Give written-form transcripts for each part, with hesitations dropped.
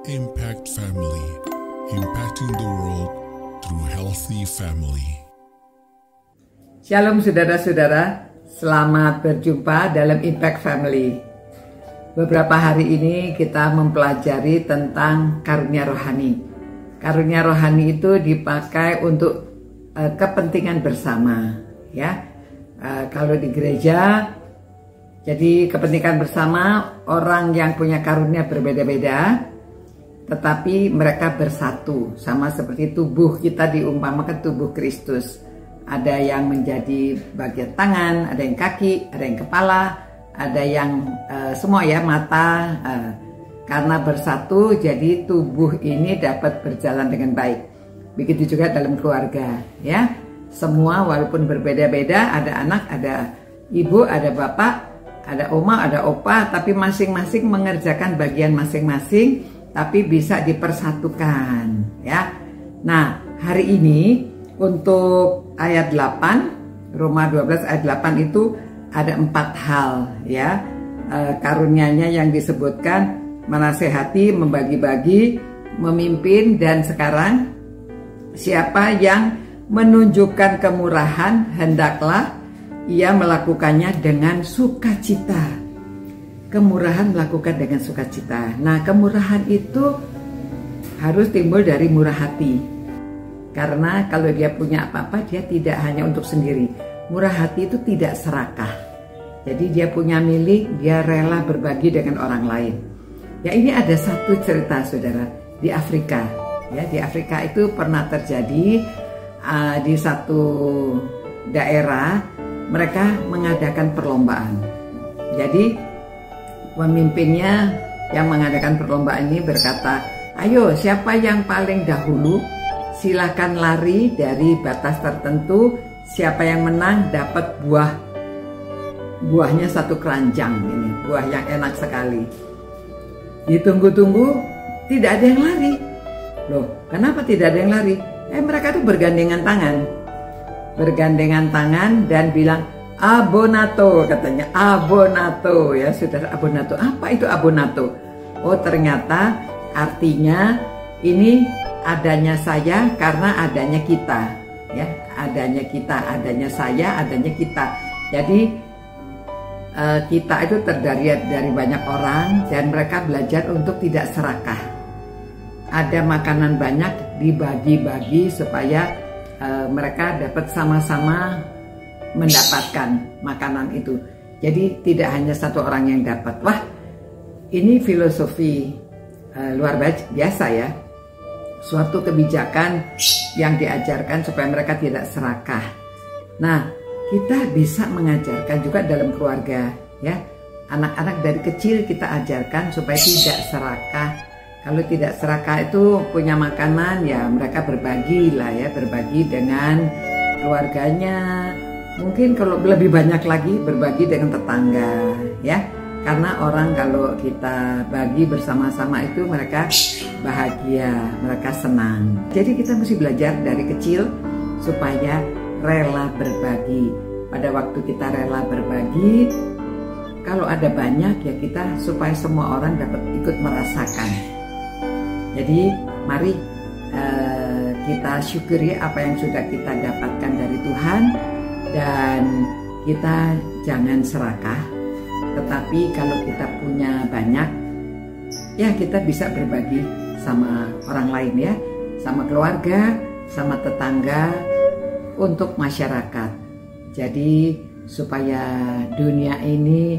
Impact Family, impacting the world through healthy family. Shalom saudara-saudara, selamat berjumpa dalam Impact Family. Beberapa hari ini kita mempelajari tentang karunia rohani. Karunia rohani itu dipakai untuk kepentingan bersama, ya. Kalau di gereja, jadi kepentingan bersama orang yang punya karunia berbeda-beda, tetapi mereka bersatu, sama seperti tubuh kita diumpamakan tubuh Kristus. Ada yang menjadi bagian tangan, ada yang kaki, ada yang kepala, ada yang semua ya, mata. Karena bersatu, jadi tubuh ini dapat berjalan dengan baik. Begitu juga dalam keluarga, ya. Semua walaupun berbeda-beda, ada anak, ada ibu, ada bapak, ada oma, ada opa, tapi masing-masing mengerjakan bagian masing-masing, tapi bisa dipersatukan, ya. Nah, hari ini untuk ayat 8, Roma 12 ayat 8 itu ada 4 hal, ya. Karunianya yang disebutkan menasehati, membagi-bagi, memimpin, dan sekarang siapa yang menunjukkan kemurahan, hendaklah ia melakukannya dengan sukacita. Kemurahan melakukan dengan sukacita. Nah, kemurahan itu harus timbul dari murah hati. Karena kalau dia punya apa-apa, dia tidak hanya untuk sendiri. Murah hati itu tidak serakah. Jadi dia punya milik, dia rela berbagi dengan orang lain. Ya, ini ada satu cerita saudara di Afrika. Ya, di Afrika itu pernah terjadi di satu daerah mereka mengadakan perlombaan. Jadi pemimpinnya yang mengadakan perlombaan ini berkata, ayo siapa yang paling dahulu silakan lari dari batas tertentu, siapa yang menang dapat buahnya satu keranjang, ini buah yang enak sekali. Ditunggu-tunggu tidak ada yang lari. Loh, kenapa tidak ada yang lari? Mereka tuh bergandengan tangan dan bilang abonato, katanya abonato, ya saudara. Abonato, apa itu abonato? Oh, ternyata artinya ini adanya saya karena adanya kita, ya. Adanya kita, adanya saya, adanya kita. Jadi kita itu terdiri dari banyak orang dan mereka belajar untuk tidak serakah. Ada makanan banyak dibagi-bagi supaya mereka dapat sama-sama mendapatkan makanan itu. Jadi tidak hanya satu orang yang dapat. Wah, ini filosofi luar biasa ya. Suatu kebijakan yang diajarkan supaya mereka tidak serakah. Nah, kita bisa mengajarkan juga dalam keluarga, ya. Anak-anak dari kecil kita ajarkan supaya tidak serakah. Kalau tidak serakah itu punya makanan, ya mereka berbagi lah ya, berbagi dengan keluarganya. Mungkin kalau lebih banyak lagi berbagi dengan tetangga, ya. Karena orang kalau kita bagi bersama-sama itu mereka bahagia, mereka senang. Jadi kita mesti belajar dari kecil supaya rela berbagi. Pada waktu kita rela berbagi, kalau ada banyak ya kita supaya semua orang dapat ikut merasakan. Jadi mari kita syukuri apa yang sudah kita dapatkan dari Tuhan. Dan kita jangan serakah, tetapi kalau kita punya banyak, ya kita bisa berbagi sama orang lain ya, sama keluarga, sama tetangga, untuk masyarakat. Jadi supaya dunia ini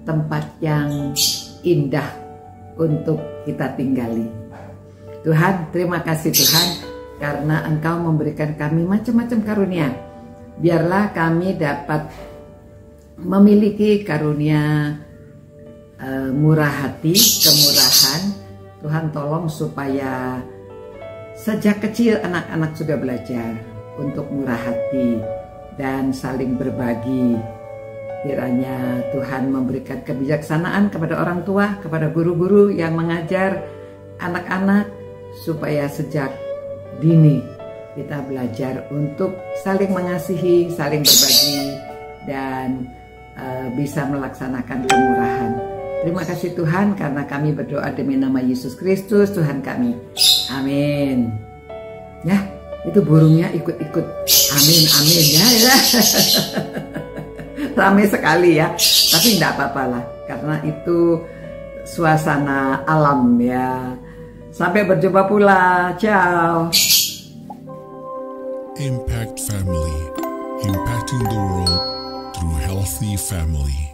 tempat yang indah untuk kita tinggali. Tuhan, terima kasih Tuhan, karena Engkau memberikan kami macam-macam karunia. Biarlah kami dapat memiliki karunia murah hati, kemurahan. Tuhan tolong supaya sejak kecil anak-anak sudah belajar untuk murah hati dan saling berbagi. Kiranya Tuhan memberikan kebijaksanaan kepada orang tua, kepada guru-guru yang mengajar anak-anak, supaya sejak dini kita belajar untuk saling mengasihi, saling berbagi, dan bisa melaksanakan kemurahan. Terima kasih Tuhan karena kami berdoa demi nama Yesus Kristus Tuhan kami. Amin. Ya, itu burungnya ikut-ikut. Amin, amin ya. Ramai sekali ya. Tapi enggak apa-apa lah karena itu suasana alam ya. Sampai berjumpa pula. Ciao. Impact Family, impacting the world through healthy family.